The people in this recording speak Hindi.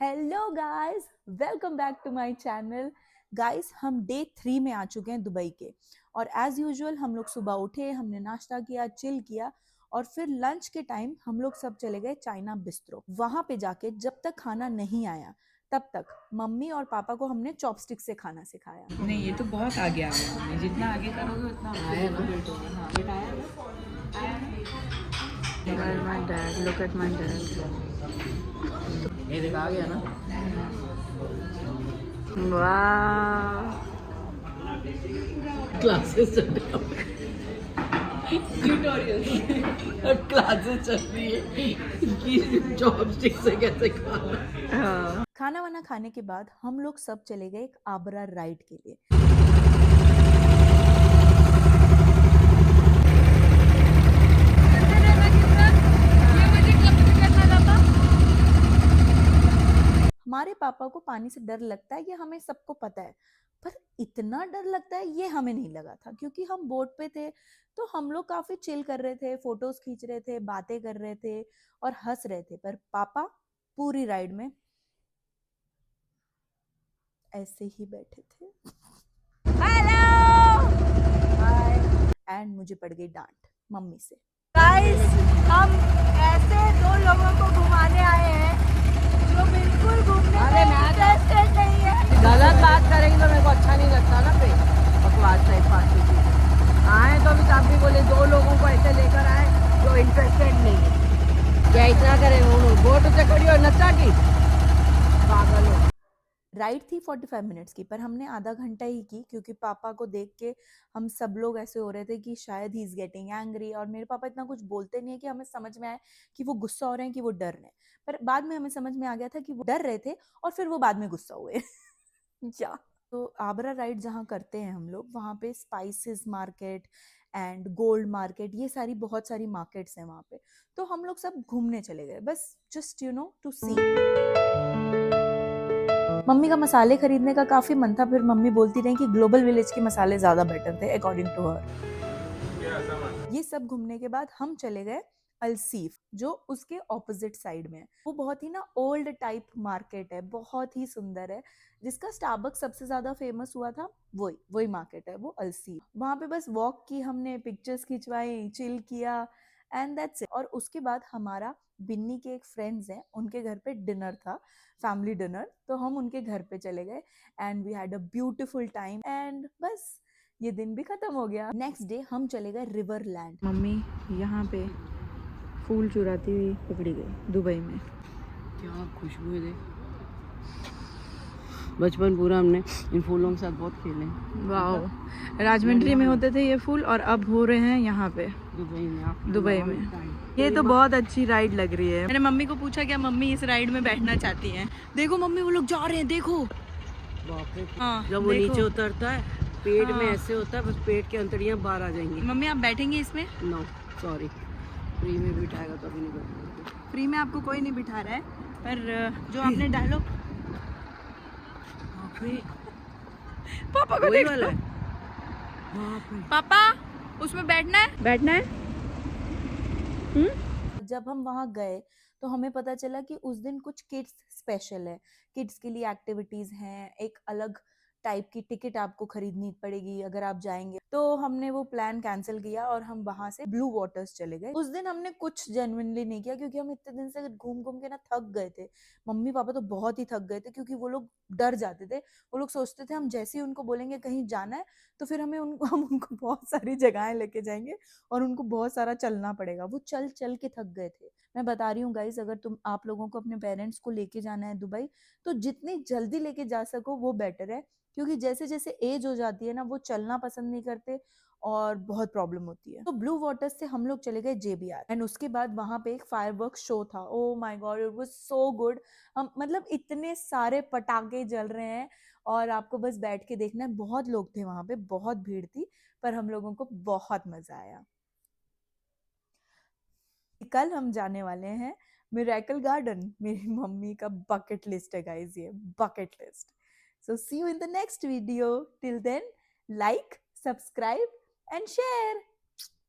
Hello guys, welcome back to my channel. Guys, हम डे 3 में आ चुके हैं दुबई के। और एज यूजुअल हम लोग सुबह उठे, हमने नाश्ता किया, चिल किया और फिर लंच के टाइम हम लोग सब चले गए चाइना बिस्ट्रो। वहां पे जाके जब तक खाना नहीं आया तब तक मम्मी और पापा को हमने चॉपस्टिक से खाना सिखाया। नहीं, ये तो बहुत आगे आ गया। हमने जितना आगे करोगे उतना आया ना। हाँ, बेटा आया ना। My dad, look at my dad. ये देखा आ गया ना। वाह, क्लासेस चल रही ट्यूटोरियल और क्लासेस चल रही है कि चॉपस्टिक से कैसे खाना। खाना वाना खाने के बाद हम लोग सब चले गए एक आबरा राइड के लिए। हमारे पापा को पानी से डर लगता है, ये हमें सबको पता है, पर इतना डर लगता है ये हमें नहीं लगा था, क्योंकि हम बोट पे थे तो हम लोग काफी चिल कर रहे थे, फोटोज खींच रहे थे, बातें कर रहे थे और हंस रहे थे। पर पापा पूरी राइड में ऐसे ही बैठे थे। Hello hi. एंड मुझे पड़ गई डांट मम्मी से। गाइस, हम ऐसे दो लोगों को घुमाने आए हैं जो बिल्कुल घूमने में इंटरेस्टेड नहीं है। गलत बात करेंगे तो मेरे को अच्छा नहीं लगता ना। पे बकवास टाइप फालतू चीज़ आए तो भी आप भी बोले दो लोगों को ऐसे लेकर आए जो इंटरेस्टेड नहीं है। क्या इतना करें बोट से खड़ी और नचा की पागल हो। राइड थी 45 मिनट्स की, पर हमने आधा घंटा ही की, क्योंकि पापा को देख के हम सब लोग ऐसे हो रहे थे कि शायद ही इज गेटिंग एंग्री। और मेरे पापा इतना कुछ बोलते नहीं है कि हमें समझ में आए कि वो गुस्सा हो रहे हैं कि वो डर रहे हैं। पर बाद में हमें समझ में आ गया था कि वो डर रहे थे और फिर वो बाद में गुस्सा हुए। या तो आबरा राइड जहाँ करते हैं हम लोग, वहाँ पे spices market and gold market, ये सारी बहुत सारी मार्केट्स हैं वहाँ पे। तो हम लोग सब घूमने चले गए, बस जस्ट टू सी। मम्मी का मसाले खरीदने का काफी मन था, फिर मम्मी बोलती रही कि ग्लोबल विलेज के मसाले ज्यादा बेटर थे अकॉर्डिंग टू हर। ये सब घूमने के बाद हम चले गए अलसीफ, जो उसके ऑपोजिट साइड में है। वो बहुत ही ना ओल्ड टाइप मार्केट है, बहुत ही सुंदर है, जिसका स्टारबक्स सबसे ज्यादा फेमस हुआ था। वही वही मार्केट है वो अलसीफ। वहां पे बस वॉक की हमने, पिक्चर्स खिंचवाई, चिल किया एंड दैट्स इट। और उसके बाद हमारा बिन्नी के एक फ्रेंड्स हैं, उनके घर पे डिनर था, फैमिली डिनर। तो हम उनके घर पे चले गए and we had a beautiful time and बस ये दिन भी खत्म हो गया। नेक्स्ट डे हम चले गए रिवर लैंड। मम्मी यहाँ पे फूल चुराती हुई पकड़ी गई दुबई में। क्या खुशबू है। बचपन पूरा हमने इन फूलों के साथ बहुत खेले। वाह, राजमंड्री में होते थे ये फूल और अब हो रहे हैं यहाँ पे दुबई में। ये तो बहुत अच्छी राइड लग रही है। मैंने मम्मी को पूछा क्या मम्मी इस राइड में बैठना चाहती हैं। देखो मम्मी, वो लोग जा रहे हैं, देखो। हाँ, जब वो देखो। नीचे उतरता है पेट में हाँ। ऐसे होता है, बस पेट के अंतड़ियाँ बाहर आ जाएंगी। मम्मी आप बैठेंगे इसमें? नो सॉरी, फ्री में बिठाएगा तो अभी नहीं बैठेगा। फ्री में आपको कोई नहीं बिठा रहा है, पर जो आपने डायलॉग पापा को वही देख वाला लो। है। पापा उसमें बैठना है, बैठना है। जब हम वहां गए तो हमें पता चला कि उस दिन कुछ किड्स स्पेशल है। किड्स के लिए एक्टिविटीज हैं, एक अलग टाइप की टिकट आपको खरीदनी पड़ेगी अगर आप जाएंगे। तो हमने वो प्लान कैंसिल किया और हम वहां से ब्लू वाटर्स चले गए। उस दिन हमने कुछ जेन्युइनली नहीं किया, क्योंकि हम इतने दिन से घूम घूम के ना थक गए थे। मम्मी पापा तो बहुत ही थक गए थे, क्योंकि वो लोग डर जाते थे। वो लोग सोचते थे हम जैसे ही उनको बोलेंगे कहीं जाना है तो फिर हम उनको बहुत सारी जगहें लेके जाएंगे और उनको बहुत सारा चलना पड़ेगा। वो चल चल के थक गए थे। मैं बता रही हूँ गाइस, अगर आप लोगों को अपने पेरेंट्स को लेके जाना है दुबई, तो जितनी जल्दी लेके जा सको वो बेटर है, क्योंकि जैसे जैसे एज हो जाती है ना, वो चलना पसंद नहीं करते और बहुत प्रॉब्लम होती है। तो ब्लू वाटर से हम लोग चले गए JBR एंड उसके बाद वहां पे एक फायरवर्क शो था। Oh my God, it was so good. हम मतलब इतने सारे पटाखे जल रहे हैं और आपको बस बैठ के देखना है। बहुत लोग थे वहां पे, बहुत भीड़ थी, पर हम लोगों को बहुत मजा आया। कल हम जाने वाले हैं मिरेकल गार्डन। मेरी मम्मी का बकेट लिस्ट है गाइस, ये bucket list. So see you in the next video. Till then, like, subscribe and share.